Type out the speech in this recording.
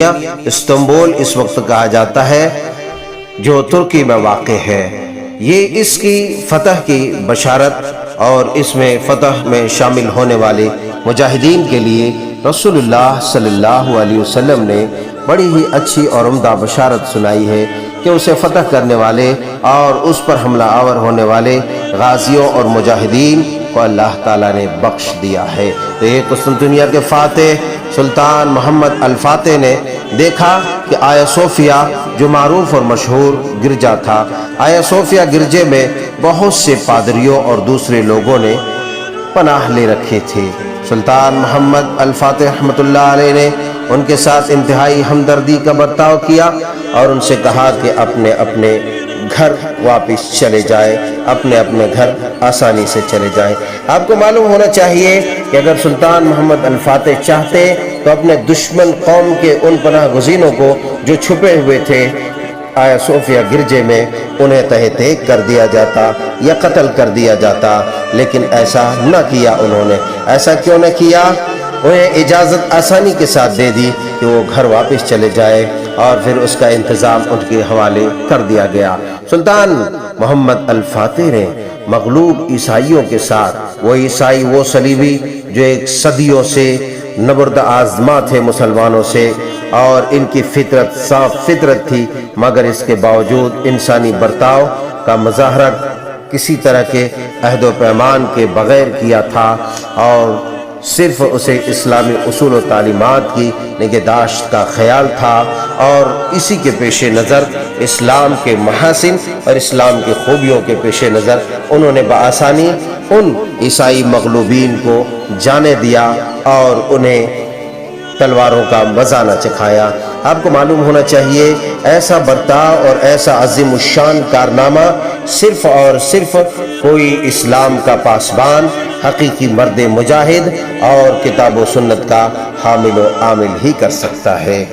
Istanbul اس وقت کہا جاتا ہے جو ترکی میں واقع ہے۔ یہ اس کی فتح کی بشارت اور اس میں فتح میں شامل ہونے والے مجاہدین کے لیے رسول اللہ صلی اللہ علیہ وسلم نے بڑی ہی اچھی اور عمدہ بشارت سنائی ہے کہ اسے فتح کرنے والے اور اس پر حملہ آور ہونے والے غازیوں اور مجاہدین کو اللہ تعالیٰ نے بخش دیا ہے۔ تو یہ قسطنطنیہ کے فاتح سلطان محمد الفاتح نے دیکھا کہ آیا صوفیہ جو معروف اور مشہور گرجا تھا، آیا صوفیہ گرجے میں بہت سے پادریوں اور دوسرے لوگوں نے پناہ لے رکھے تھے۔ سلطان محمد الفاتح رحمۃ اللہ علیہ نے ان کے ساتھ انتہائی ہمدردی کا برتاؤ کیا اور ان سے کہا کہ اپنے اپنے گھر واپس چلے جائے، اپنے اپنے گھر آسانی سے چلے جائیں۔ آپ کو معلوم ہونا چاہیے کہ اگر سلطان محمد الفاتح چاہتے تو اپنے دشمن قوم کے ان پناہ گزینوں کو جو چھپے ہوئے تھے آیا صوفیہ گرجے میں، انہیں تہہ تیگ کر دیا جاتا یا قتل کر دیا جاتا، لیکن ایسا نہ کیا انہوں نے۔ ایسا کیوں نہ کیا؟ انہیں اجازت آسانی کے ساتھ دے دی کہ وہ گھر واپس چلے جائے اور پھر اس کا انتظام ان کے حوالے کر دیا گیا۔ سلطان محمد الفاتح نے مغلوب عیسائیوں کے ساتھ، وہ عیسائی وہ صلیبی جو ایک صدیوں سے نبرد آزما تھے مسلمانوں سے اور ان کی فطرت صاف فطرت تھی، مگر اس کے باوجود انسانی برتاؤ کا مظاہرہ کسی طرح کے عہد و پیمان کے بغیر کیا تھا اور صرف اسے اسلامی اصول و تعلیمات کی نگہداشت کا خیال تھا، اور اسی کے پیش نظر اسلام کے محاسن اور اسلام کی خوبیوں کے پیش نظر انہوں نے بآسانی ان عیسائی مغلوبین کو جانے دیا اور انہیں تلواروں کا مزہ نہ چکھایا۔ آپ کو معلوم ہونا چاہیے ایسا برتاؤ اور ایسا عظیم الشان کارنامہ صرف اور صرف کوئی اسلام کا پاسبان، حقیقی مرد مجاہد اور کتاب و سنت کا حامل و عامل ہی کر سکتا ہے۔